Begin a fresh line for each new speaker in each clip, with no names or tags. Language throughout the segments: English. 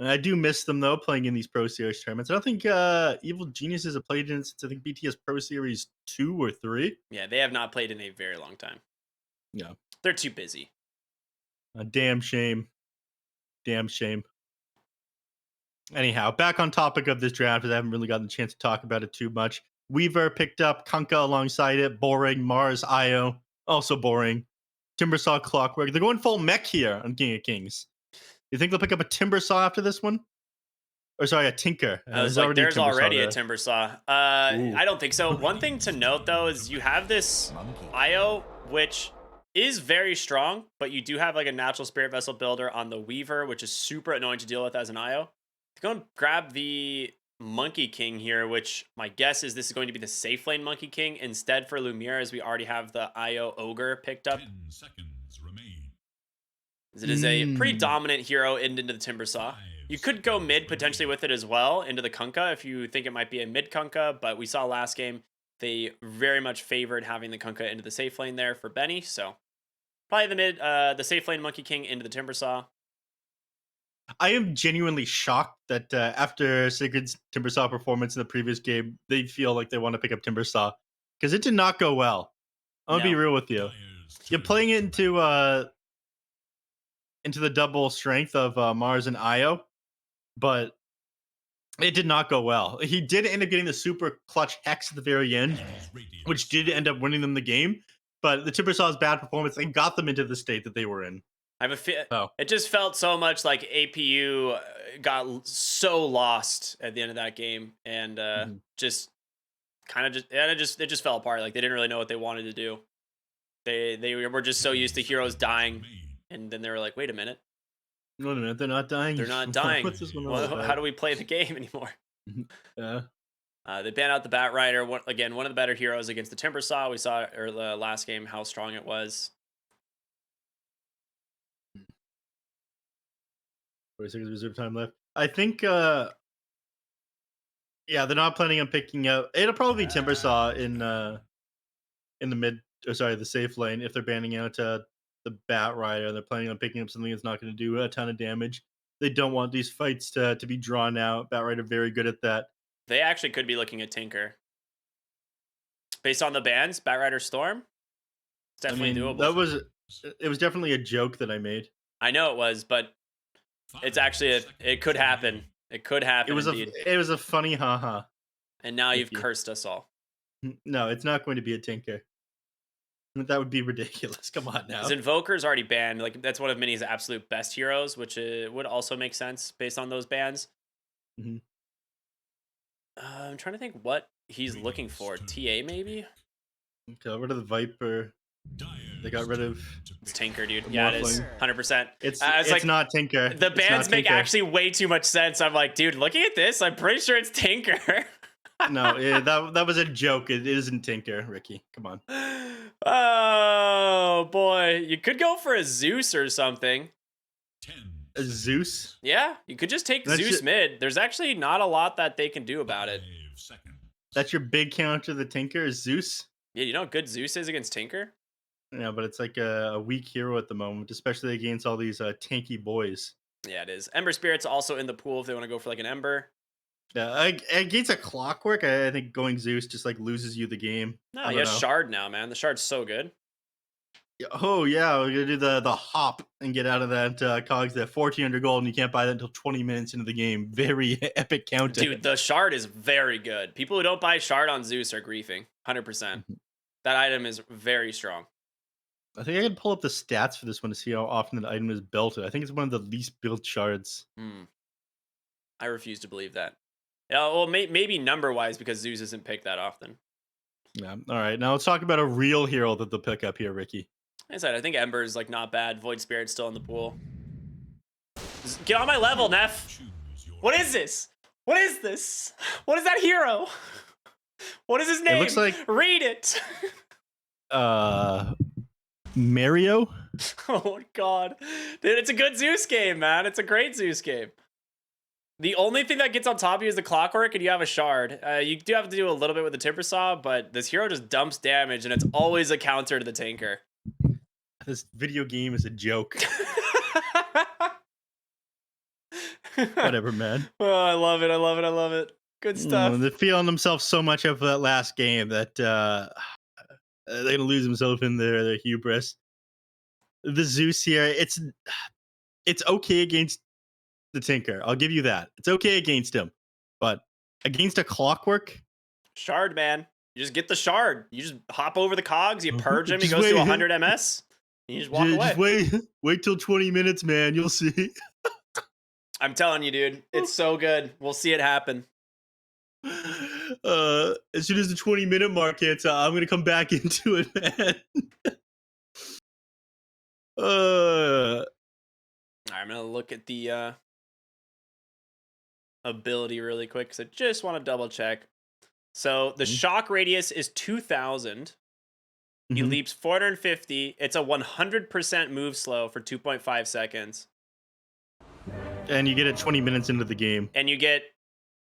And I do miss them though, playing in these Pro Series tournaments. I don't think Evil Geniuses have played in since I think BTS Pro Series 2 or 3.
Yeah, they have not played in a very long time.
Yeah,
They're too busy.
a damn shame. Damn shame. Anyhow, back on topic of this draft, because I haven't really gotten the chance to talk about it too much. Weaver picked up Kunkka alongside it. Boring. Mars, Io, also boring. Timbersaw, Clockwork. They're going full mech here on King of Kings. You think they'll pick up a Timbersaw after this one? Or sorry, a Tinker.
I was
There's
like,
already a
there's
Timbersaw
already a
there.
timber saw.
Ooh.
I don't think so. One thing to note though is you have this IO, which is very strong, but you do have like a natural spirit vessel builder on the Weaver, which is super annoying to deal with as an IO. Go and grab the Monkey King here, which my guess is this is going to be the safe lane Monkey King instead for Lumiere, as we already have the IO Ogre picked up.
10 seconds remain.
As it is a pretty dominant hero into the Timbersaw. You could go mid potentially with it as well into the Kunkka if you think it might be a mid Kunkka, but we saw last game they very much favored having the Kunkka into the safe lane there for Benny, so probably the safe lane Monkey King into the Timbersaw.
I am genuinely shocked that after Sigurd's Timbersaw performance in the previous game, they feel like they want to pick up Timbersaw because it did not go well. I'm gonna be real with you. You're playing it into the double strength of Mars and Io, but it did not go well. He did end up getting the super clutch Hex at the very end, which did end up winning them the game. But the Timbersaw's bad performance and got them into the state that they were in.
I have a feel. It just felt so much like APU got so lost at the end of that game, and it just fell apart. Like they didn't really know what they wanted to do. They were just so used to heroes dying, and then they were like, "Wait a minute,
they're not dying.
They're not dying.
What's this one
how do we play the game anymore?"
Yeah.
They ban out the Bat Rider. One of the better heroes against the Timbersaw. We saw the last game how strong it was.
40 seconds reserve time left. I think, yeah, they're not planning on picking up. It'll probably be Timbersaw in the mid, or sorry, the safe lane if they're banning out the Bat Rider. They're planning on picking up something that's not going to do a ton of damage. They don't want these fights to be drawn out. Bat Rider very good at that.
They actually could be looking at Tinker. Based on the bans, Bat Rider Storm, it's definitely doable.
It was definitely a joke that I made.
I know it was, but it's actually it could happen. It could happen.
It was a funny haha.
And now you've cursed us all.
No, it's not going to be a Tinker. That would be ridiculous. Come on now.
His Invoker's already banned. Like that's one of Mini's absolute best heroes, which would also make sense based on those bans. I'm trying to think what he's looking for. TA maybe?
Got rid of the Viper. They got rid of...
It's Tinker, dude. Yeah, it is. 100%.
It's like, not Tinker.
The bans make actually way too much sense. I'm like, dude, looking at this, I'm pretty sure it's Tinker.
No, that was a joke. It isn't Tinker, Ricky. Come on.
Oh, boy. You could go for a Zeus or something.
A Zeus?
Yeah, you could just take Zeus mid. There's actually not a lot that they can do about it.
That's your big counter to the Tinker, is Zeus?
Yeah, you know how good Zeus is against Tinker?
Yeah, but it's like a weak hero at the moment, especially against all these tanky boys.
Yeah, it is. Ember Spirit's also in the pool if they want to go for like an Ember.
Yeah, against a Clockwork, I think going Zeus just like loses you the game.
No, he has Shard now, man. The Shard's so good.
Oh yeah, we're gonna do the hop and get out of that cogs that 1400 gold, and you can't buy that until 20 minutes into the game. Very epic counter.
Dude, the Shard is very good. People who don't buy Shard on Zeus are griefing. 100%. That item is very strong.
I think I can pull up the stats for this one to see how often the item is built. I think it's one of the least built shards.
I refuse to believe that. Yeah, well, maybe number-wise because Zeus isn't picked that often.
Yeah. All right, now let's talk about a real hero that they'll pick up here, Ricky.
Like I said, I think Ember is like not bad. Void Spirit's still in the pool. Get on my level, neph. What is this? What is this? What is that hero? What is his name?
It looks like...
Read it.
Mario?
Oh my god. Dude, it's a good Zeus game, man. It's a great Zeus game. The only thing that gets on top of you is the Clockwork, and you have a Shard. You do have to do a little bit with the Timbersaw, but this hero just dumps damage, and it's always a counter to the Tinker.
This video game is a joke. Whatever, man.
Oh, I love it. I love it. I love it. Good stuff.
They're feeling themselves so much after that last game that they're gonna lose themselves in their hubris. The Zeus here, it's okay against the Tinker. I'll give you that. It's okay against him, but against a Clockwork,
Shard, man. You just get the shard. You just hop over the cogs. You purge him. He
Just
goes to
wait.
100 ms. And you just walk away.
just wait till 20 minutes, man. You'll see.
I'm telling you, dude. It's so good. We'll see it happen.
As soon as the 20-minute mark hits, I'm gonna come back into it, man.
All right, I'm going to look at the ability really quick because I just want to double check. So the shock radius is 2,000. He
Mhm.
leaps 450. It's a 100% move slow for 2.5 seconds.
And you get it 20 minutes into the game.
And you get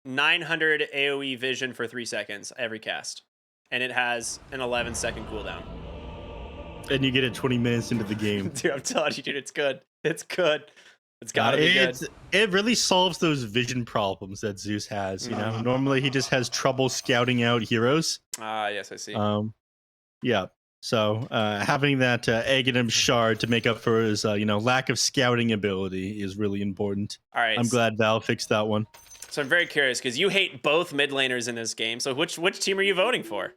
900 AoE vision for 3 seconds every cast. And it has an 11-second cooldown.
And you get it 20 minutes into the game.
Dude, I'm telling you, dude, it's good. It's good. It's gotta be good.
It really solves those vision problems that Zeus has. You know, normally he just has trouble scouting out heroes.
Ah, yes, I see.
Yeah. So having that Aghanim shard to make up for his lack of scouting ability is really important.
All right.
I'm glad Val fixed that one.
So I'm very curious because you hate both mid laners in this game. So which team are you voting for?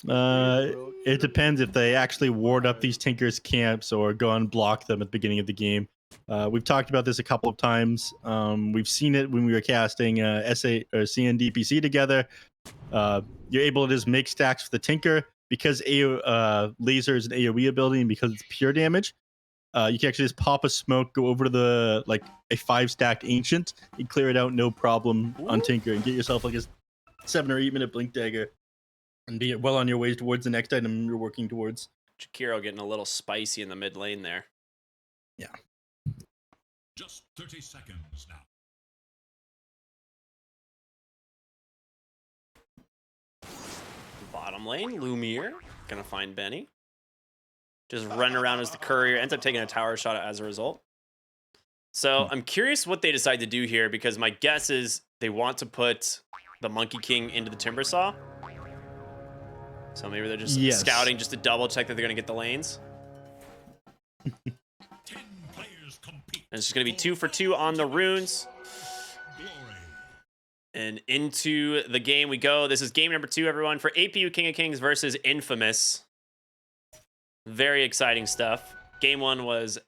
It depends if they actually ward up these Tinkers camps or go and block them at the beginning of the game. We've talked about this a couple of times. We've seen it when we were casting SA or CNDPC together. You're able to just make stacks for the Tinker because laser is an AoE ability and because it's pure damage. You can actually just pop a smoke, go over to the a 5-stack ancient, and clear it out no problem on Tinker and get yourself like a 7 or 8 minute blink dagger and be well on your way towards the next item you're working towards.
Jakiro getting a little spicy in the mid lane there.
Yeah.
Just 30 seconds now.
Bottom lane, Lumiere gonna find Benny. Just running around as the courier, ends up taking a tower shot as a result. So I'm curious what they decide to do here because my guess is they want to put the Monkey King into the Timbersaw. So maybe they're just scouting just to double check that they're gonna get the lanes.
10 players compete.
And it's just gonna be 2 for 2 on the runes.
Glory.
And into the game we go. This is game number 2, everyone, for APU King of Kings versus Infamous. Very exciting stuff. Game 1 was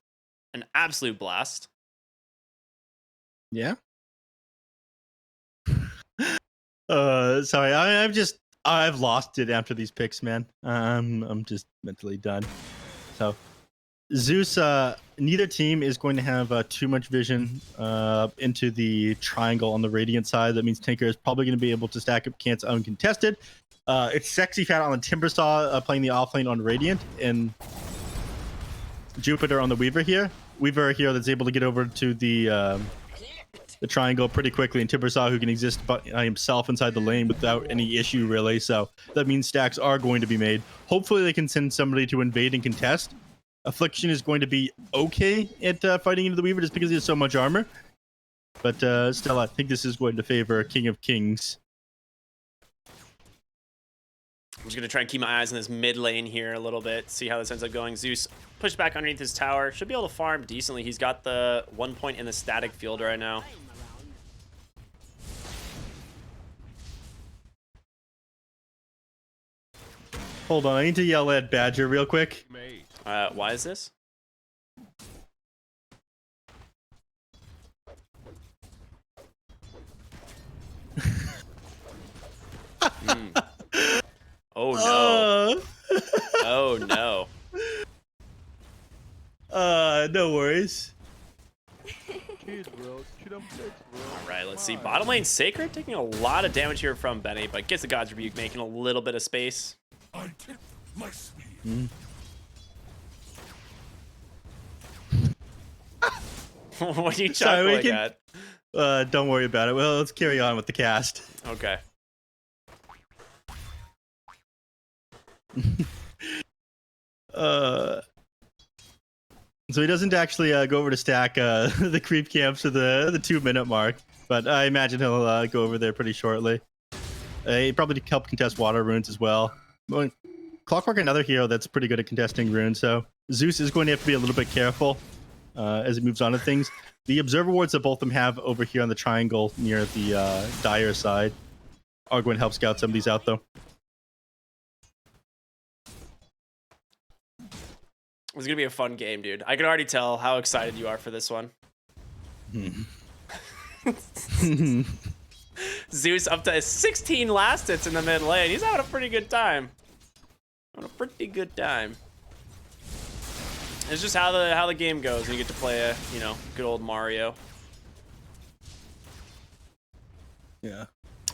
an absolute blast.
Yeah. Sorry, I've lost it after these picks, man. I'm just mentally done. So Zeus, neither team is going to have too much vision into the triangle on the Radiant side. That means Tinker is probably going to be able to stack up cants uncontested. It's Sexy Fat on the Timbersaw playing the offlane on Radiant, and Jupiter on the Weaver here. Weaver here that's able to get over to the triangle pretty quickly, and Timbersaw who can exist by himself inside the lane without any issue really. So that means stacks are going to be made. Hopefully they can send somebody to invade and contest. Affliction is going to be okay at fighting into the Weaver just because he has so much armor. But still, I think this is going to favor King of Kings.
I'm just going to try and keep my eyes on this mid lane here a little bit, see how this ends up going. Zeus pushed back underneath his tower. Should be able to farm decently. He's got the 1 point in the static field right now.
Hold on, I need to yell at Badger real quick.
Why is this? Oh no. Oh no.
No worries.
Alright, let's see. Bottom lane Sacred taking a lot of damage here from Benny, but gets the God's Rebuke, making a little bit of space.
I tip my speed.
What are you chuckling at?
Don't worry about it. Well, let's carry on with the cast.
Okay.
So he doesn't actually go over to stack the creep camps to the 2-minute mark, but I imagine he'll go over there pretty shortly. He probably help contest water runes as well. Well, Clockwork, another hero that's pretty good at contesting runes, so Zeus is going to have to be a little bit careful as he moves on to things. The observer wards that both of them have over here on the triangle near the dire side are going to help scout some of these out, though.
It's going to be a fun game, dude. I can already tell how excited you are for this one. Zeus up to 16 last hits in the mid lane. He's having a pretty good time. Having a pretty good time. It's just how the game goes when you get to play a, you know, good old Mario.
Yeah.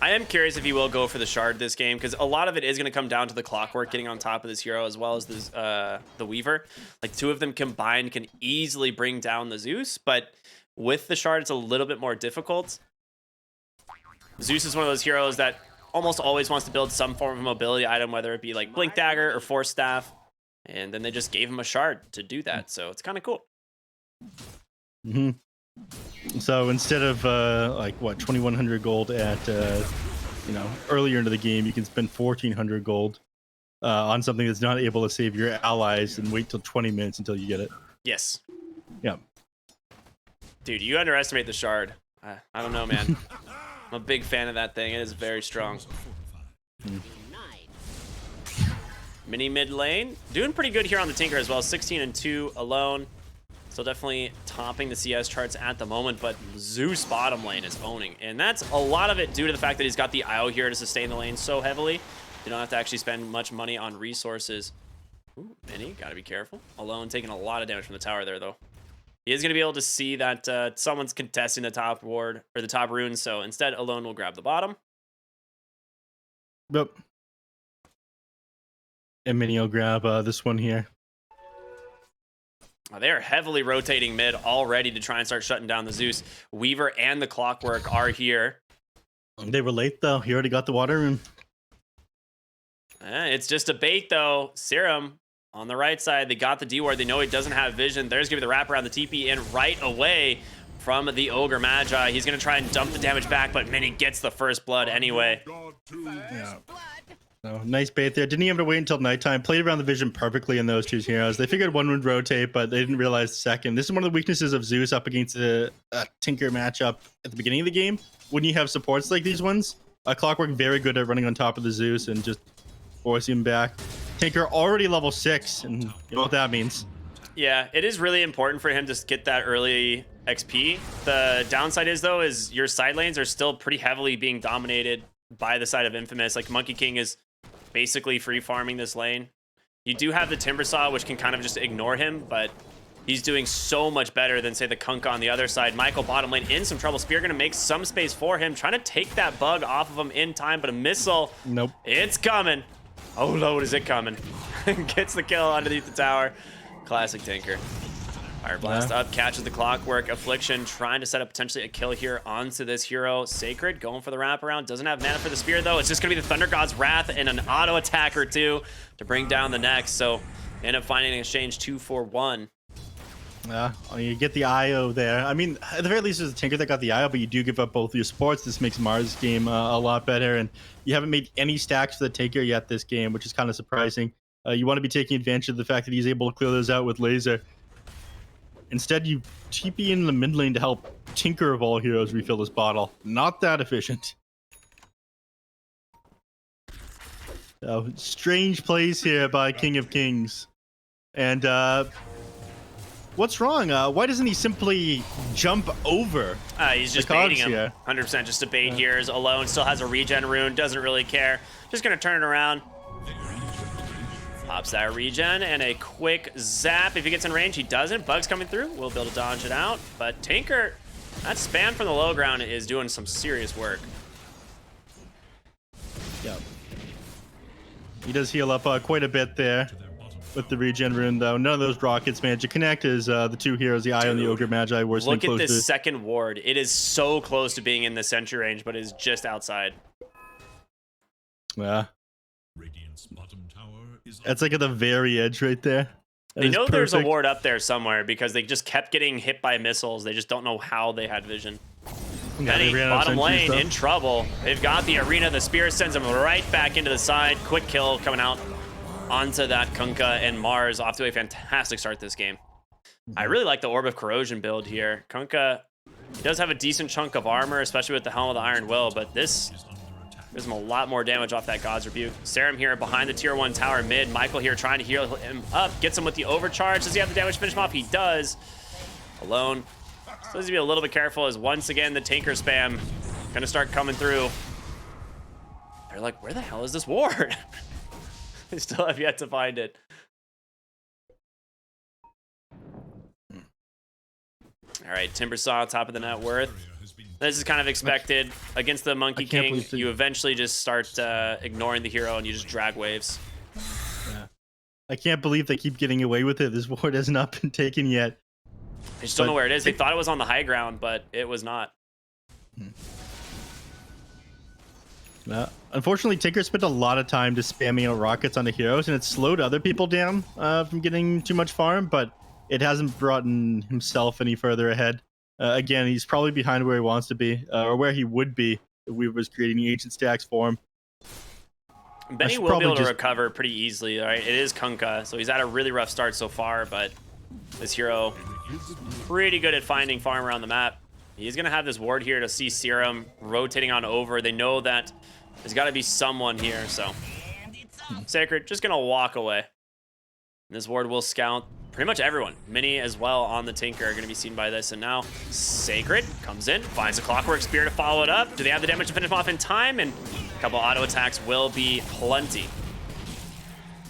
I am curious if he will go for the shard this game, because a lot of it is going to come down to the Clockwork getting on top of this hero as well as this, the Weaver. Like, two of them combined can easily bring down the Zeus, but with the shard, it's a little bit more difficult. Zeus is one of those heroes that almost always wants to build some form of mobility item, whether it be like Blink Dagger or Force Staff, and then they just gave him a shard to do that, so it's kind of cool.
Mm-hmm. So instead of like what 2,100 gold at you know, earlier into the game, you can spend 1,400 gold on something that's not able to save your allies and wait till 20 minutes until you get it.
Yes.
Yeah.
Dude, you underestimate the shard. I don't know, man. I'm a big fan of that thing. It is very strong. Mini mid lane. Doing pretty good here on the Tinker as well. 16 and 2 alone. Still definitely topping the CS charts at the moment, but Zeus bottom lane is owning. And that's a lot of it due to the fact that he's got the IO here to sustain the lane so heavily. You don't have to actually spend much money on resources. Ooh, Mini, gotta be careful. Alone taking a lot of damage from the tower there, though. He is going to be able to see that someone's contesting the top ward, or the top rune, so instead, Alone will grab the bottom.
Yep. And Mini will grab this one here.
They are heavily rotating mid already to try and start shutting down the Zeus. Weaver and the Clockwork are here.
They were late, though. He already got the water rune.
It's just a bait, though. Serum on the right side. They got the D ward. They know he doesn't have vision. There's going to be the wraparound, the TP in right away from the Ogre Magi. He's going to try and dump the damage back, but Mini gets the first blood anyway.
Yeah. So, nice bait there. Didn't even have to wait until nighttime. Played around the vision perfectly in those two heroes. They figured one would rotate, but they didn't realize the second. This is one of the weaknesses of Zeus up against a Tinker matchup at the beginning of the game. When you have supports like these ones, Clockwork very good at running on top of the Zeus and just forcing him back. Tinker already level 6, and you know what that means.
Yeah, it is really important for him to get that early XP. The downside is, though, is your side lanes are still pretty heavily being dominated by the side of Infamous. Like, Monkey King is basically free farming this lane. You do have the Timbersaw, which can kind of just ignore him, but he's doing so much better than, say, the Kunkka on the other side. Michael bottom lane in some trouble. Spear gonna make some space for him, trying to take that bug off of him in time, but a missile.
Nope.
It's coming. Oh, Lord, is it coming? Gets the kill underneath the tower. Classic Tinker. Fire Blast up, catches the Clockwork. Affliction trying to set up potentially a kill here onto this hero. Sacred going for the wraparound. Doesn't have mana for the spear, though. It's just going to be the Thunder God's Wrath and an auto attack or two to bring down the next. So they end up finding an exchange 2 for 1.
Yeah, you get the IO there. I mean, at the very least, there's a Tinker that got the IO, but you do give up both your supports. This makes Mars' game a lot better, and you haven't made any stacks for the Tinker yet this game, which is kind of surprising. You want to be taking advantage of the fact that he's able to clear those out with laser. Instead, you TP in the mid lane to help Tinker of all heroes refill this bottle. Not that efficient. Strange plays here by King of Kings. And what's wrong? Why doesn't he simply jump over?
He's just
the
baiting
cogs
him.
here?
100% just a bait here. Is Alone, still has a regen rune, doesn't really care. Just going to turn it around. Pops that regen and a quick zap. If he gets in range, he doesn't. Bug's coming through. We'll be able to dodge it out. But Tinker, that spam from the low ground is doing some serious work.
Yep. He does heal up quite a bit there with the regen rune, though. None of those rockets manage to connect as the two heroes, the Eye and the Ogre Magi, were
Look at
close
this
to...
second ward. It is so close to being in the sentry range, but is just outside.
Yeah.
Radiant's bottom tower is
That's like at the very edge right there.
They know there's a ward up there somewhere because they just kept getting hit by missiles. They just don't know how they had vision.
Yeah,
Benny, bottom lane, in trouble. They've got the arena. The spear sends him right back into the side. Quick kill coming out onto that Kunkka, and Mars off to a fantastic start this game. I really like the Orb of Corrosion build here. Kunkka, he does have a decent chunk of armor, especially with the Helm of the Iron Will, but this gives him a lot more damage off that God's Rebuke. Serum here behind the tier 1 tower mid. Michael here trying to heal him up. Gets him with the overcharge. Does he have the damage to finish him off? He does. Alone. So needs to be a little bit careful as once again the Tinker spam gonna start coming through. They're like, where the hell is this ward? They still have yet to find it. All right, Timbersaw, top of the net worth. This is kind of expected. Against the Monkey King, you eventually just start ignoring the hero and you just drag waves.
Yeah. I can't believe they keep getting away with it. This ward has not been taken yet.
I just don't know where it is. They thought it was on the high ground, but it was not.
Unfortunately, Tinker spent a lot of time just spamming out rockets on the heroes, and it slowed other people down from getting too much farm, but it hasn't brought himself any further ahead. Again, he's probably behind where he wants to be, or where he would be if we was creating the ancient stacks for him.
Benny will be able to recover pretty easily, right? It is Kunkka, so he's had a really rough start so far, but this hero pretty good at finding farm around the map. He's going to have this ward here to see Serum rotating on over. They know that there's got to be someone here, so Sacred just going to walk away. And this ward will scout pretty much everyone. Mini as well on the Tinker are going to be seen by this. And now Sacred comes in, finds a Clockwork Spear to follow it up. Do they have the damage to finish him off in time? And a couple auto attacks will be plenty.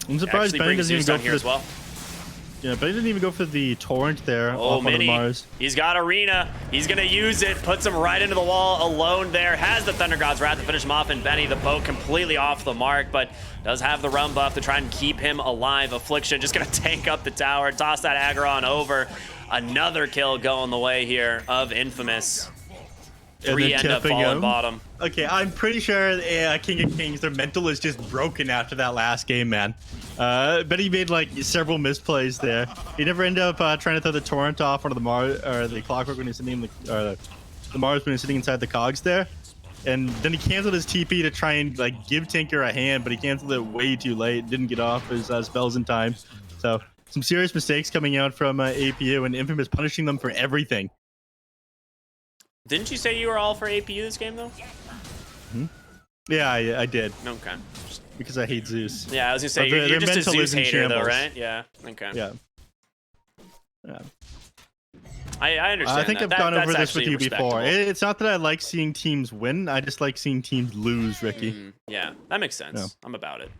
I'm surprised Benny doesn't even go for
here as well.
Yeah, but he didn't even go for the torrent there.
Oh, Mini. Mars. He's got Arena. He's going to use it. Puts him right into the wall alone there. Has the Thunder God's Wrath to finish him off. And Benny, the bow completely off the mark, but does have the Realm buff to try and keep him alive. Affliction just going to tank up the tower. Toss that aggro on over. Another kill going the way here of Infamous. 3 end up falling bottom.
Okay, I'm pretty sure King of Kings, their mental is just broken after that last game, man. But he made like several misplays there. He never ended up trying to throw the torrent off one of the Mars or the Clockwork when he's sitting in the Mars when he's sitting inside the cogs there. And then he canceled his TP to try and like give Tinker a hand, but he canceled it way too late. Didn't get off his spells in time. So some serious mistakes coming out from APU, and Infamous punishing them for everything.
Didn't you say you were all for APU this game, though?
Yeah, I did.
Okay.
Because I hate Zeus.
Yeah, I was going to say, you're just a Zeus hater, though, right? Yeah, okay.
Yeah.
I understand
I think I've gone over this with you before. It's not that I like seeing teams win. I just like seeing teams lose, Ricky.
Yeah, that makes sense. Yeah. I'm about it.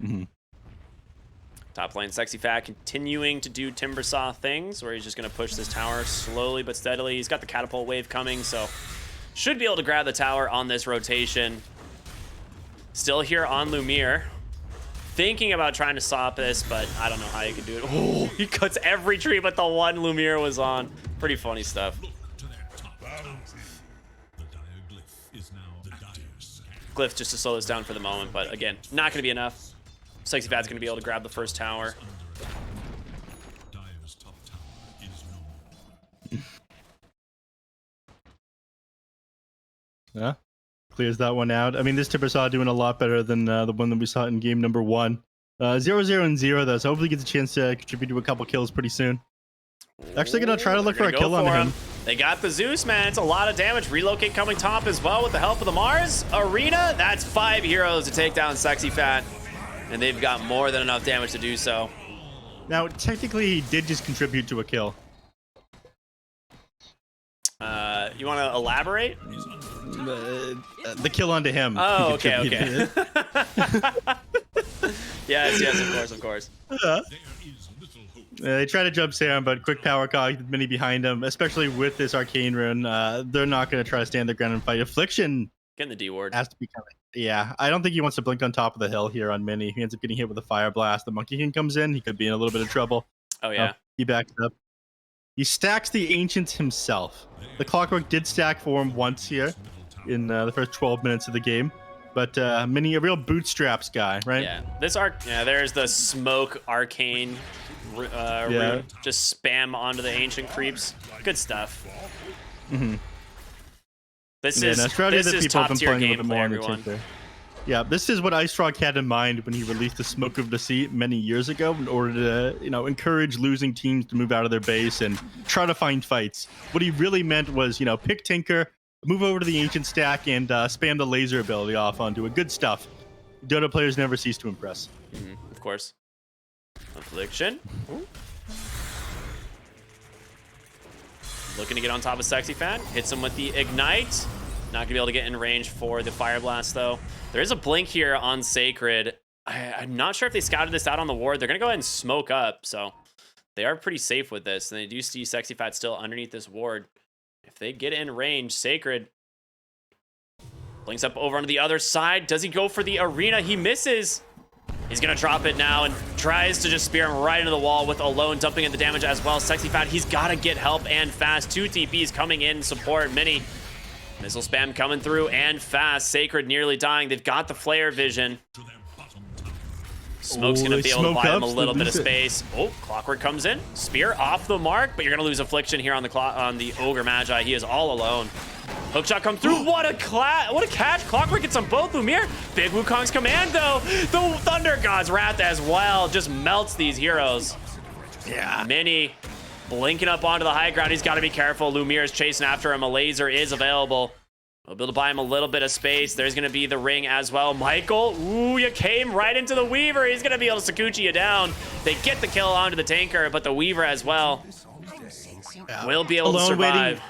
Top lane, Sexy Fat continuing to do Timbersaw things, where he's just going to push this tower slowly but steadily. He's got the catapult wave coming, so should be able to grab the tower on this rotation. Still here on Lumiere. Thinking about trying to stop this, but I don't know how you can do it. Oh, he cuts every tree but the one Lumiere was on. Pretty funny stuff. Glyph just to slow this down for the moment, but again, not going to be enough. Sexy Fat's going to be able to grab the first tower.
Yeah, clears that one out. I mean, this Timbersaw doing a lot better than the one that we saw in game number 1. 0-0 and 0 though, so hopefully gets a chance to contribute to a couple kills pretty soon. Actually gonna try to look for a kill on him.
They got the Zeus, man. It's a lot of damage. Relocate coming top as well with the help of the Mars. Arena, that's 5 heroes to take down Sexy Fat. And they've got more than enough damage to do so.
Now, technically, he did just contribute to a kill.
You want to elaborate?
The kill onto him.
Oh, okay. Yes, of course.
They try to jump Serum, but quick power cog, Mini behind him, especially with this arcane rune. They're not going to try to stand their ground and fight. Affliction
getting the D ward
has to be coming. Yeah, I don't think he wants to blink on top of the hill here on Mini. He ends up getting hit with a fire blast. The Monkey King comes in. He could be in a little bit of trouble.
Oh, yeah.
He backs up. He stacks the Ancients himself. The Clockwork did stack for him once here in the first 12 minutes of the game. But Mini, a real bootstraps guy, right?
Yeah. This arc, yeah, there's the smoke arcane just spam onto the ancient creeps. Good stuff.
Mm-hmm.
This is top tier gameplay, everyone.
Yeah, this is what Ice Rock had in mind when he released the Smoke of Deceit many years ago in order to, encourage losing teams to move out of their base and try to find fights. What he really meant was, pick Tinker, move over to the Ancient stack, and spam the laser ability off onto it. Good stuff. Dota players never cease to impress.
Of course. Affliction. Ooh. Looking to get on top of Sexy Fan. Hits him with the Ignite. Not going to be able to get in range for the Fire Blast, though. There is a Blink here on Sacred. I'm not sure if they scouted this out on the ward. They're going to go ahead and smoke up, so they are pretty safe with this. And they do see Sexy Fat still underneath this ward. If they get in range, Sacred blinks up over onto the other side. Does he go for the arena? He misses. He's going to drop it now and tries to just spear him right into the wall with Alone dumping in the damage as well. Sexy Fat, he's got to get help and fast. 2 TPs coming in support. Mini missile spam coming through and fast. Sacred nearly dying. They've got the flare vision. Smoke's going to be able to buy him a little bit of space. Oh, Clockwork comes in. Spear off the mark, but you're going to lose Affliction here on the Ogre Magi. He is all alone. Hookshot come through. What a catch. Clockwork gets on both. Lumiere. Big Wukong's commando. The Thunder God's Wrath as well. Just melts these heroes.
Yeah.
Mini blinking up onto the high ground. He's got to be careful. Lumiere is chasing after him. A laser is available. We'll be able to buy him a little bit of space. There's going to be the ring as well. Michael, ooh, you came right into the Weaver. He's going to be able to Sakuchi you down. They get the kill onto the tanker, but the Weaver as well will be able to survive.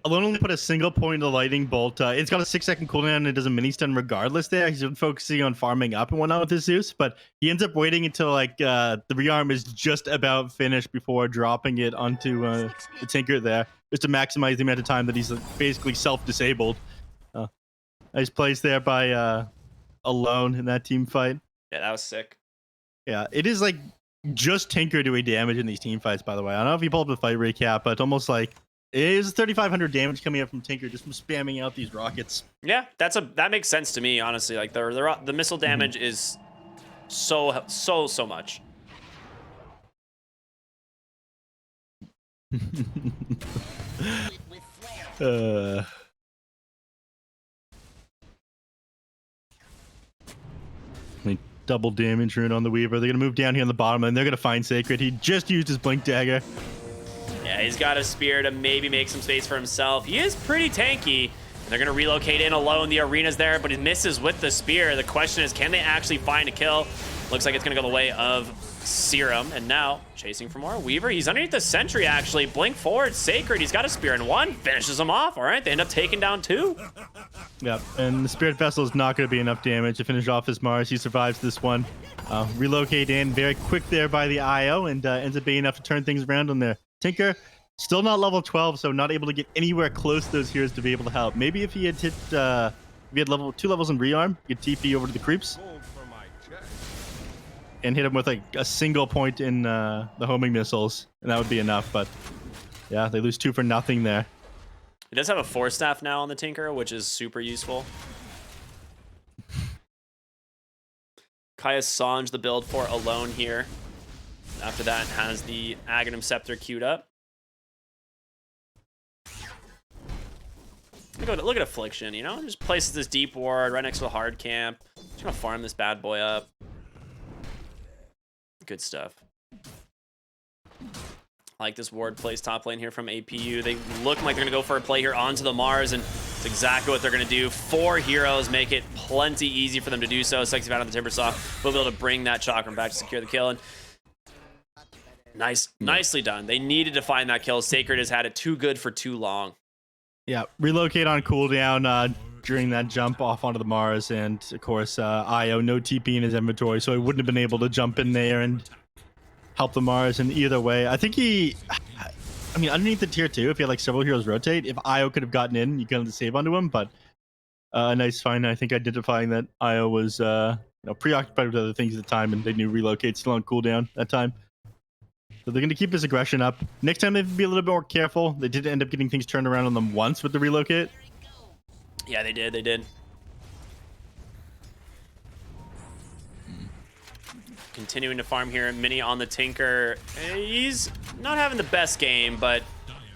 Alone only put a single point in the lightning bolt. It's got a 6-second cooldown and it does a mini stun regardless there. He's been focusing on farming up and whatnot with his Zeus, but he ends up waiting until the rearm is just about finished before dropping it onto the tinker there, just to maximize the amount of time that he's basically self-disabled. Nice plays there by Alone in that team fight.
Yeah, that was sick.
Yeah, it is like just Tinker doing damage in these team fights, by the way. I don't know if you pulled up the fight recap, but it's almost like it is 3,500 damage coming up from Tinker just from spamming out these rockets.
Yeah, that makes sense to me, honestly. Like the missile damage is so much.
Double damage rune on the Weaver. They're gonna move down here on the bottom and they're gonna find Sacred. He just used his Blink Dagger.
Yeah, he's got a spear to maybe make some space for himself. He is pretty tanky. They're going to relocate in Alone. The arena's there, but he misses with the spear. The question is, can they actually find a kill? Looks like it's going to go the way of Serum. And now, chasing for more. Weaver, he's underneath the sentry, actually. Blink forward. Sacred, he's got a spear in 1. Finishes him off. All right, they end up taking down 2.
Yep, and the Spirit Vessel is not going to be enough damage to finish off his Mars. He survives this one. Relocate in very quick there by the IO and ends up being enough to turn things around on there. Tinker, still not level 12, so not able to get anywhere close to those heroes to be able to help. Maybe if he had hit, if he had 2 levels in rearm, he could TP over to the creeps and hit him with like a single point in the homing missiles, and that would be enough. But yeah, they lose 2 for nothing there.
He does have a Force Staff now on the Tinker, which is super useful. Kaya Sange the build for Alone here. After that, has the Aghanim Scepter queued up. Look at Affliction, just places this deep ward right next to the hard camp. Just gonna farm this bad boy up. Good stuff. I like this ward plays top lane here from APU. They look like they're gonna go for a play here onto the Mars, and it's exactly what they're gonna do. 4 heroes make it plenty easy for them to do so. Sexy Fan on the Timbersaw will be able to bring that Chakram back to secure the kill. And nicely done. They needed to find that kill. Sacred has had it too good for too long.
Yeah, relocate on cooldown during that jump off onto the Mars, and of course IO no TP in his inventory, so he wouldn't have been able to jump in there and help the Mars in either way. I think underneath the tier 2, if he had like several heroes rotate, if IO could have gotten in, you could have save onto him, but a nice find, I think, identifying that IO was preoccupied with other things at the time, and they knew relocate still on cooldown that time. So they're going to keep his aggression up. Next time they have to be a little bit more careful. They did end up getting things turned around on them once with the relocate.
Yeah, they did. continuing to farm here. Mini on the Tinker. He's not having the best game, but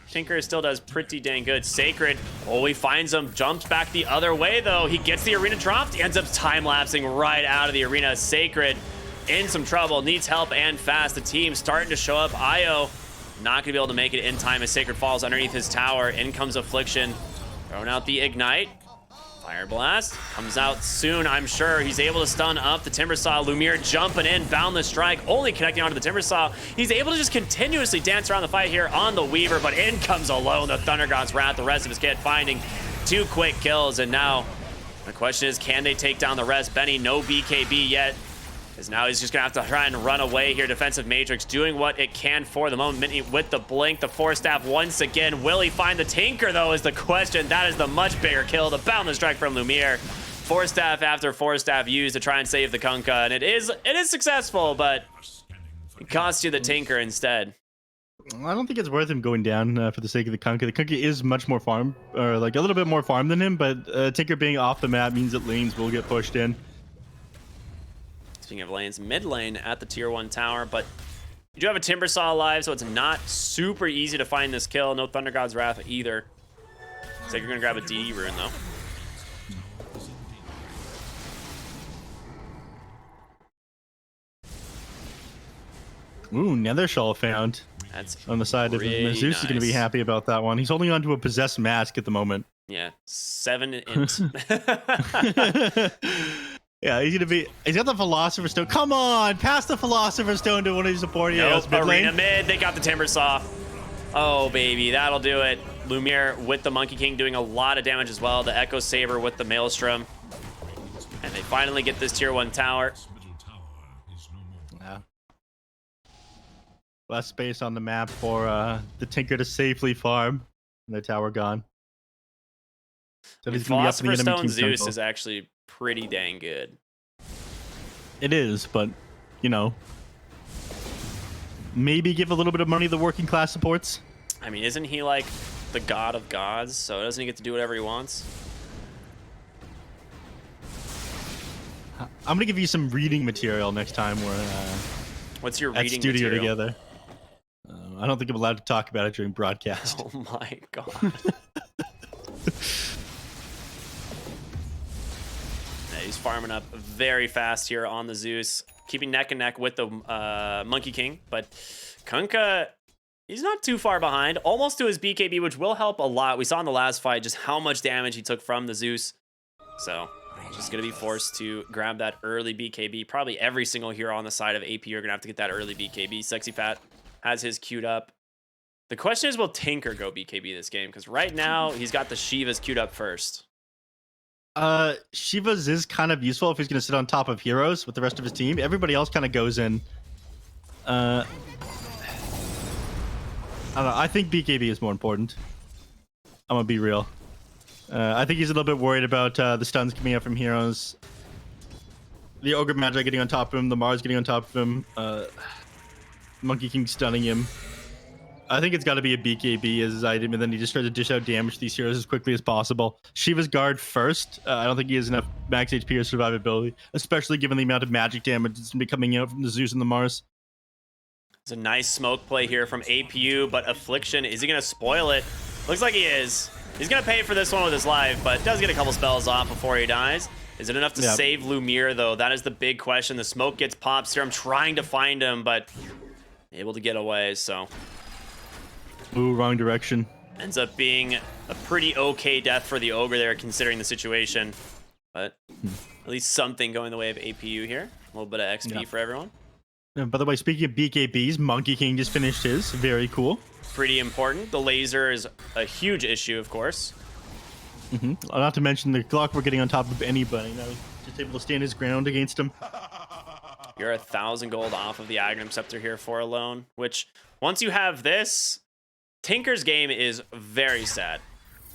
Tinker still does pretty dang good. Sacred, he finds him, jumps back the other way though. He gets the arena dropped, he ends up time-lapsing right out of the arena. Sacred in some trouble, needs help and fast. The team starting to show up. Io not gonna be able to make it in time as Sacred falls underneath his tower. In comes Affliction, throwing out the Ignite. Fire Blast comes out soon, I'm sure. He's able to stun up the Timbersaw. Lumiere jumping in, Boundless Strike, only connecting onto the Timbersaw. He's able to just continuously dance around the fight here on the Weaver, but in comes alone the Thunder God's Wrath. The rest of his kit finding 2 quick kills, and now the question is, can they take down the rest? Benny, no BKB yet, because now he's just gonna have to try and run away here. Defensive Matrix doing what it can for the moment. Mini with the blink, the Force Staff once again. Will he find the Tinker though is the question. That is the much bigger kill. The Boundless Strike from Lumiere. Force Staff after Force Staff used to try and save the Kunkka, and it is successful, but it costs you the Tinker instead.
I don't think it's worth him going down for the sake of the Kunkka. The Kunkka is much more farm, or like a little bit more farm than him, but Tinker being off the map means that lanes will get pushed in.
Speaking of lanes, mid lane at the tier 1 tower, but you do have a Timbersaw alive, so it's not super easy to find this kill. No Thunder God's Wrath either. Looks like you're gonna grab a DD rune though.
Ooh, Nether Shawl found.
That's
on the side of him. Zeus is going to be happy about that one. He's holding on to a possessed mask at the moment.
Yeah, 7 int.
Yeah, he's got the Philosopher's Stone. Come on, pass the Philosopher's Stone to one of these supporting
nope, arena mid. They got the Timbersaw. Oh, baby, that'll do it. Lumiere with the Monkey King doing a lot of damage as well. The Echo Saber with the Maelstrom. And they finally get this tier 1 tower.
Yeah. Less space on the map for the Tinker to safely farm. And the tower gone. So he's going to be up in the enemy
Stone
team's
Zeus
temple.
is actually pretty dang good.
It is, but, you know, maybe give a little bit of money to the working class supports.
I mean, isn't he like the god of gods? So doesn't he get to do whatever he wants?
I'm going to give you some reading material next time we're
What's your
at
reading
studio
material?
together. I don't think I'm allowed to talk about it during broadcast.
Oh my god. He's farming up very fast here on the Zeus, keeping neck and neck with the Monkey King, but Kunkka, he's not too far behind, almost to his BKB, which will help a lot. We saw in the last fight just how much damage he took from the Zeus, so just gonna be forced to grab that early BKB. Probably every single hero on the side of APU are gonna have to get that early BKB. Sexy Fat has his queued up. The question is, will Tinker go BKB this game? Because right now he's got the Shivas queued up first.
Shiva's is kind of useful if he's going to sit on top of heroes with the rest of his team. Everybody else kind of goes in. I don't know. I think BKB is more important. I'm going to be real. I think he's a little bit worried about the stuns coming out from heroes. The Ogre Magi getting on top of him. The Mars getting on top of him. Monkey King stunning him. I think it's got to be a BKB as his item, and then he just tries to dish out damage to these heroes as quickly as possible. Shiva's guard first. I don't think he has enough max HP or survivability, especially given the amount of magic damage that's going to be coming out from the Zeus and the Mars.
It's a nice smoke play here from APU, but Affliction, is he going to spoil it? Looks like he is. He's going to pay for this one with his life, but does get a couple spells off before he dies. Is it enough to save Lumiere, though? That is the big question. The smoke gets popped here. I'm trying to find him, but able to get away, so...
Ooh, wrong direction.
Ends up being a pretty okay death for the Ogre there, considering the situation. But at least something going the way of APU here. A little bit of XP for everyone.
And by the way, speaking of BKBs, Monkey King just finished his. Very cool.
Pretty important. The laser is a huge issue, of course.
Not to mention the Glock we're getting on top of anybody. Now he's just able to stand his ground against him.
You're 1,000 gold off of the Aghanim Scepter here for alone, which once you have this, Tinker's game is very sad.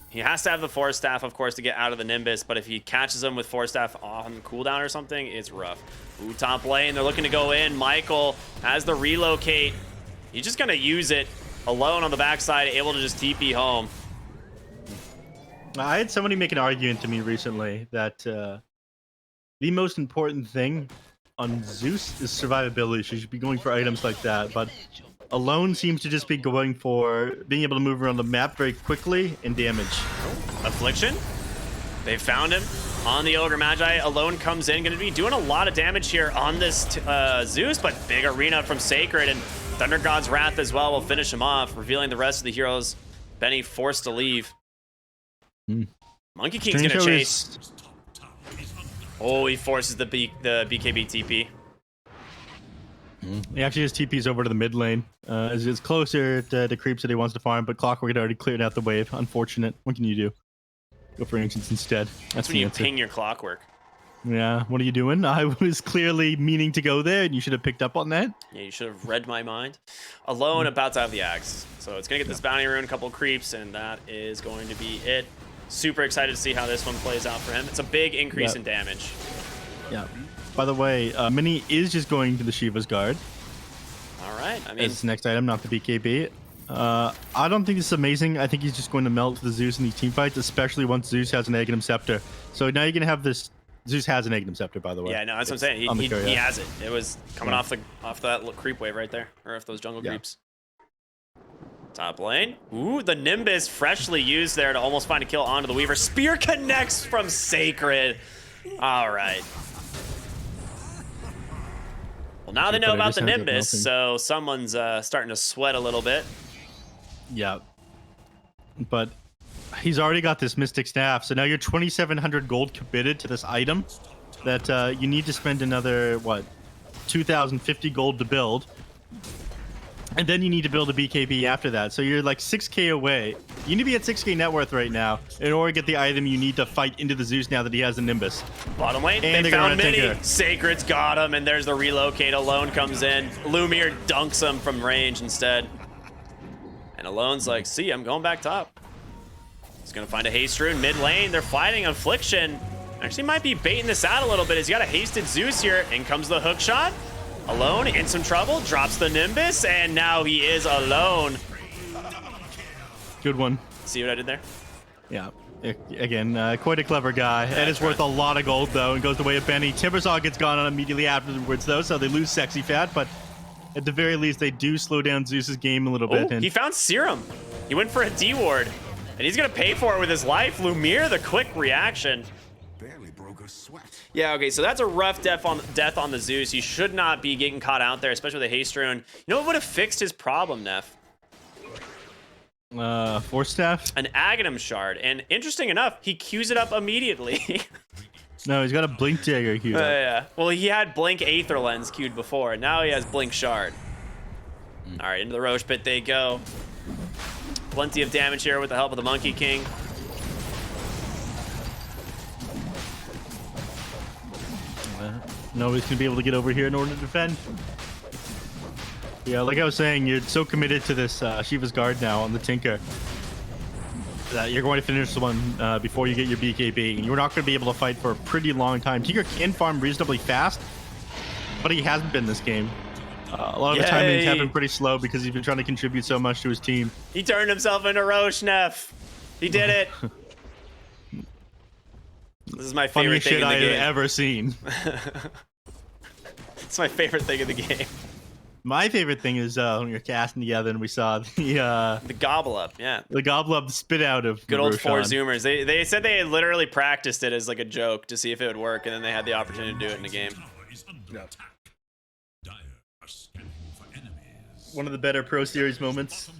He has to have the Force Staff, of course, to get out of the Nimbus, but if he catches him with Force Staff on cooldown or something, it's rough. Ooh, top lane, they're looking to go in. Michael has the relocate. He's just going to use it alone on the backside, able to just TP home.
I had somebody make an argument to me recently that the most important thing on Zeus is survivability. She should be going for items like that, but Alone seems to just be going for being able to move around the map very quickly and damage.
Affliction. They found him on the Ogre Magi. Alone comes in, going to be doing a lot of damage here on this Zeus, but big arena from Sacred, and Thunder God's Wrath as well will finish him off, revealing the rest of the heroes. Benny forced to leave. Monkey King's going to chase. Oh, he forces the BKB TP.
He actually has TPs over to the mid lane. It's closer to the creeps that he wants to farm, but Clockwork had already cleared out the wave. Unfortunate. What can you do? Go for Ancients instead.
That's when you ping your Clockwork.
Yeah, what are you doing? I was clearly meaning to go there, and you should have picked up on that.
Yeah, you should have read my mind. Alone, about to have the Axe. So it's going to get this bounty rune, a couple creeps, and that is going to be it. Super excited to see how this one plays out for him. It's a big increase in damage.
Yeah. By the way, Mini is just going to the Shiva's Guard.
All right. I mean,
it's the next item, not the BKB. I don't think it's amazing. I think he's just going to melt the Zeus in these team fights, especially once Zeus has an Aghanim Scepter. So now you're going to have this. Zeus has an Aghanim Scepter, by the way.
Yeah, no, that's what I'm saying. He has it. It was coming off that creep wave right there, or off those jungle creeps. Top lane. Ooh, the Nimbus freshly used there to almost find a kill onto the Weaver. Spear connects from Sacred. All right. Well, now they know about the Nimbus, so someone's starting to sweat a little bit.
Yeah. But he's already got this Mystic Staff, so now you're 2,700 gold committed to this item that you need to spend another, what, 2,050 gold to build. And then you need to build a BKB after that. So you're like 6k away. You need to be at 6k net worth right now in order to get the item you need to fight into the Zeus now that he has the Nimbus.
Bottom lane, and they found Mini. Sacred's got him, and there's the relocate. Alone comes in. Lumiere dunks him from range instead. And Alone's like, see, I'm going back top. He's going to find a haste rune mid lane. They're fighting Affliction. Actually might be baiting this out a little bit. He's got a hasted Zeus here. In comes the hook shot. Alone in some trouble, drops the Nimbus, and now he is alone.
Good one.
See what I did there?
Yeah. Again, quite a clever guy. And it's worth a lot of gold, though, and goes the way of Benny. Timbersaw gets gone on immediately afterwards, though, so they lose Sexy Fat, but at the very least, they do slow down Zeus's game a little bit. And
he found Serum. He went for a D-ward, and he's going to pay for it with his life. Lumiere, the quick reaction. Yeah, okay, so that's a rough death on the Zeus. You should not be getting caught out there, especially with a haste rune. You know what would have fixed his problem, Neff?
Force Staff?
An Aghanim Shard. And interesting enough, he queues it up immediately.
No, he's got a Blink Dagger queued up.
Yeah. Well, he had Blink Aether Lens queued before. Now he has Blink Shard. All right, into the Roche pit they go. Plenty of damage here with the help of the Monkey King.
Nobody's gonna be able to get over here in order to defend. Yeah, like I was saying, you're so committed to this Shiva's Guard now on the Tinker that you're going to finish the one before you get your BKB. You're not going to be able to fight for a pretty long time. Tinker can farm reasonably fast, but he hasn't been this game. A lot of the timings have been pretty slow because he's been trying to contribute so much to his team.
He turned himself into Roche, Neff. He did it. This is my favorite thing in the game.
I've ever seen.
It's my favorite thing in the game.
My favorite thing is when you're casting together and we saw the
gobble up, yeah.
The gobble up spit out of
good old four zoomers. They said they had literally practiced it as like a joke to see if it would work, and then they had the opportunity to do it in the game.
Yep. One of the better Pro Series moments.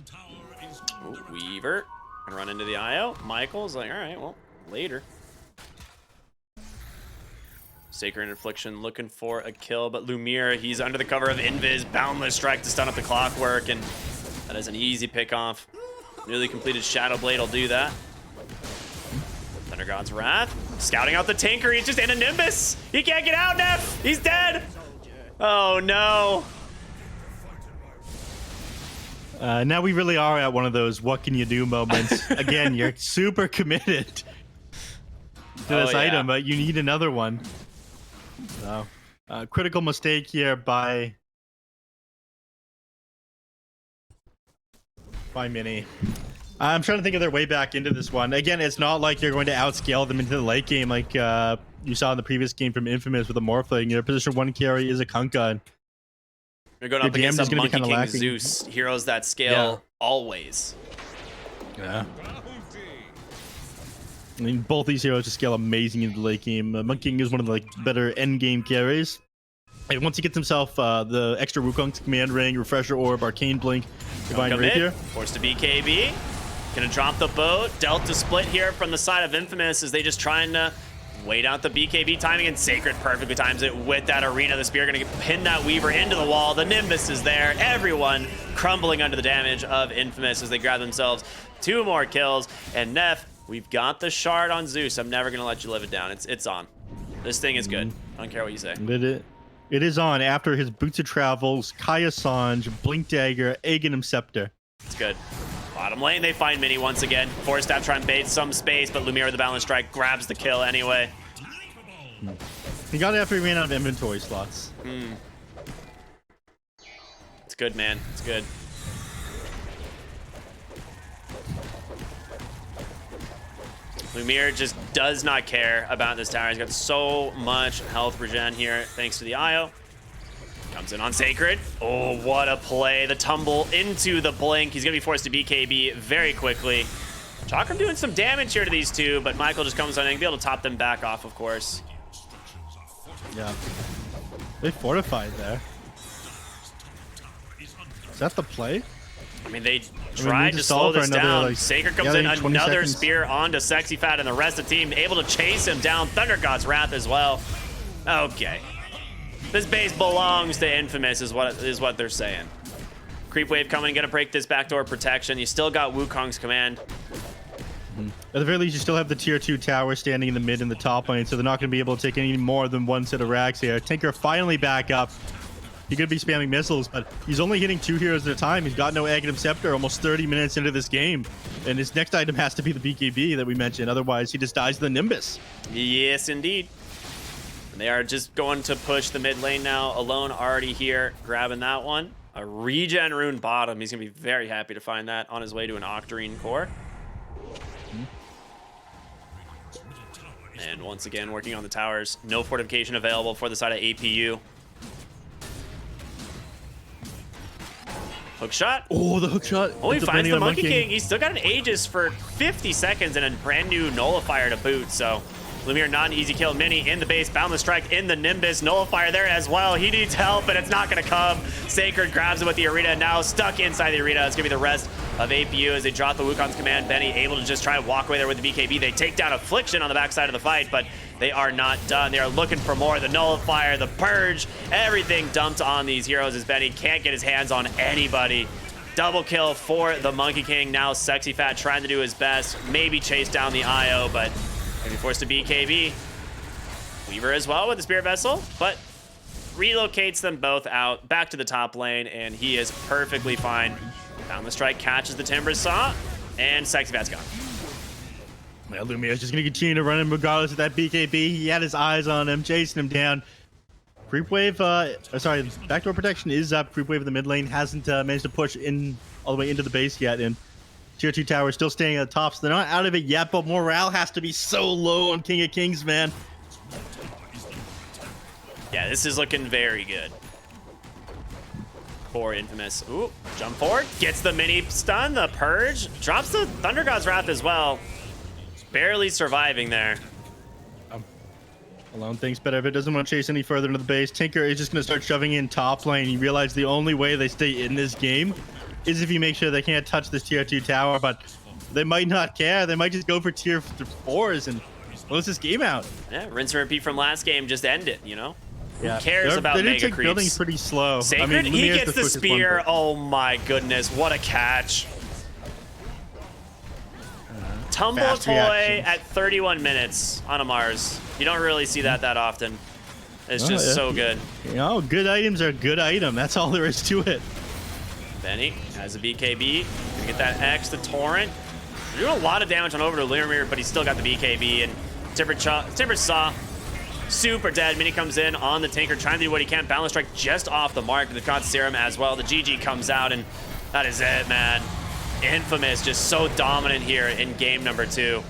Ooh, Weaver can run into the IO. Michael's like, all right, well, later. Sacred Affliction looking for a kill, but Lumiere, he's under the cover of Invis. Boundless Strike to stun up the Clockwork, and that is an easy pick off. Newly completed Shadow Blade will do that. Thunder God's Wrath. Scouting out the Tinker. He's just in a Nimbus. He can't get out, Neff. He's dead. Oh, no.
Now we really are at one of those what can you do moments. Again, you're super committed to this item, but you need another one. So, critical mistake here by Mini. I'm trying to think of their way back into this one. Again, it's not like you're going to outscale them into the late game like you saw in the previous game from Infamous with the Morphling. Your position 1 carry is a Kunkka. And
You're going
your
up against
damage is
a
gonna be
Monkey
kinda
King
lacking.
Zeus. Heroes that scale always.
yeah. I mean, both these heroes just scale amazing in the late game. Monkey King is one of the better end game carries. And once he gets himself the extra Wukong's Command Ring, Refresher Orb, Arcane Blink, Divine
Come in,
Rapier.
forced to BKB. Gonna drop the boat. Delta split here from the side of Infamous as they just trying to wait out the BKB timing, and Sacred perfectly times it with that arena. The spear gonna pin that Weaver into the wall. The Nimbus is there. Everyone crumbling under the damage of Infamous as they grab themselves 2 more kills. And neph, we've got the shard on Zeus. I'm never gonna let you live it down. It's on. This thing is good. I don't care what you say.
It is on after his Boots of Travels, Kaya Sanj, Blink Dagger, Aghanim Scepter.
It's good. Bottom lane, they find Mini once again. Force Staff trying to bait some space, but Lumiere with the Balance Strike grabs the kill anyway.
He got it after he ran out of inventory slots.
It's good, man. It's good. Lumiere just does not care about this tower. He's got so much health regen here, thanks to the IO. Comes in on Sacred. Oh, what a play. The tumble into the blink. He's going to be forced to BKB very quickly. Chakram doing some damage here to these two, but Michael just comes on and be able to top them back off, of course.
Yeah. They fortified there. Is that the play?
I mean, they tried to slow this down. Sacred comes in, another spear onto Sexy Fat, and the rest of the team able to chase him down. Thunder God's Wrath as well. Okay. This base belongs to Infamous is what they're saying. Creep Wave coming, gonna break this backdoor protection. You still got Wukong's command.
At the very least, you still have the tier 2 tower standing in the mid and the top lane, so they're not going to be able to take any more than one set of racks here. Tinker finally back up. He could be spamming missiles, but he's only hitting 2 heroes at a time. He's got no Aghanim Scepter almost 30 minutes into this game. And his next item has to be the BKB that we mentioned. Otherwise, he just dies to the Nimbus.
Yes, indeed. And they are just going to push the mid lane now. Alone already here, grabbing that one. A regen rune bottom. He's going to be very happy to find that on his way to an Octarine core. And once again, working on the towers. No fortification available for the side of APU. Hook shot.
Oh, the hook shot.
Oh, he finds the Monkey King. He's still got an Aegis for 50 seconds and a brand new Nullifier to boot. So Lumiere not an easy kill. Mini in the base. Boundless Strike in the Nimbus. Nullifier there as well. He needs help, but it's not going to come. Sacred grabs it with the arena. Now stuck inside the arena. It's going to be the rest of APU as they drop the Wukong's command. Benny able to just try and walk away there with the BKB. They take down Affliction on the backside of the fight, but they are not done. They are looking for more. The Nullifier, the Purge, everything dumped on these heroes as Benny can't get his hands on anybody. Double kill for the Monkey King. Now Sexy Fat trying to do his best. Maybe chase down the IO, but maybe forced to BKB. Weaver as well with the Spirit Vessel, but relocates them both out back to the top lane, and he is perfectly fine. Boundless Strike catches the Timber Saw, and Sexy Fat's gone.
Well, Lumiere's just going to continue to run him regardless of that BKB. He had his eyes on him, chasing him down. Creep Wave, sorry, backdoor protection is up. Creep Wave in the mid lane hasn't managed to push in all the way into the base yet, and tier 2 tower still staying at the top, so they're not out of it yet, but morale has to be so low on King of Kings, man.
Yeah, this is looking very good for Infamous. Ooh, jump forward, gets the mini stun, the Purge, drops the Thunder God's Wrath as well. Barely surviving there.
Alone thinks better if it doesn't want to chase any further into the base. Tinker is just going to start shoving in top lane. He realized the only way they stay in this game is if you make sure they can't touch this tier 2 tower, but they might not care. They might just go for tier 4s and close this game out.
Yeah, rinse and repeat from last game, just end it, you know?
Yeah.
Who cares about
they
mega
take
creeps?
Building pretty slow.
Sacred,
I mean,
he
Lumiere's
gets the
quickest
spear.
one,
Oh my goodness, what a catch. Tumble
fast
Toy
reactions.
at 31 minutes on a Mars. You don't really see that often. It's just
yeah.
so good.
You know, good items are good item. That's all there is to it.
Benny has a BKB. Gonna get that X, the Torrent. They're doing a lot of damage on over to Lumiere, but he's still got the BKB. And Timber Saw, super dead. Mini comes in on the Tinker, trying to do what he can. Balance Strike just off the mark. They've got Serum as well. The GG comes out, and that is it, man. Infamous just so dominant here in game number 2.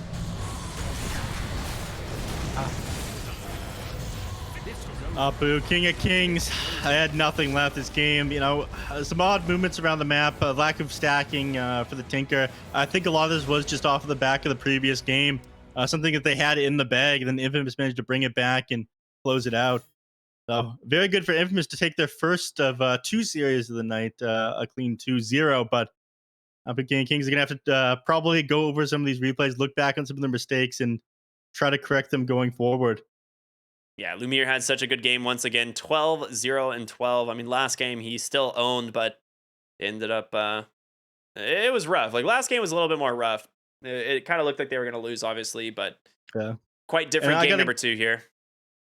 APU, King of Kings. I had nothing left this game. You know, some odd movements around the map, lack of stacking for the Tinker. I think a lot of this was just off of the back of the previous game. Something that they had in the bag, and then Infamous managed to bring it back and close it out. So very good for Infamous to take their first of 2 series of the night, a clean 2-0. But APU King of Kings are going to have to probably go over some of these replays, look back on some of their mistakes, and try to correct them going forward.
Yeah, Lumiere had such a good game once again. 12-0-12. I mean, last game he still owned, but ended up it was rough. Like last game was a little bit more rough. It kind of looked like they were going to lose, obviously, but
Yeah.
quite different game number 2 here.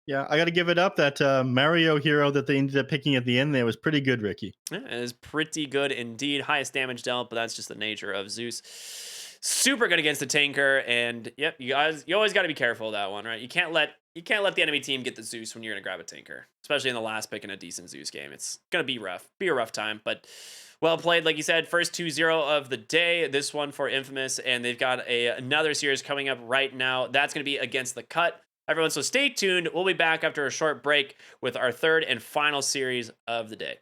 Yeah, I got to give it up. That Mario hero that they ended up picking at the end there was pretty good, Ricky.
Yeah, it is pretty good indeed. Highest damage dealt, but that's just the nature of Zeus. Super good against the Tinker, and yep, you always got to be careful of that one, right? You can't let the enemy team get the Zeus when you're gonna grab a Tinker, especially in the last pick in a decent Zeus game. It's gonna be rough, be a rough time, but well played, like you said. First 2-0 of the day. This one for Infamous, and they've got another series coming up right now. That's gonna be against the Cut. Everyone, so stay tuned. We'll be back after a short break with our third and final series of the day.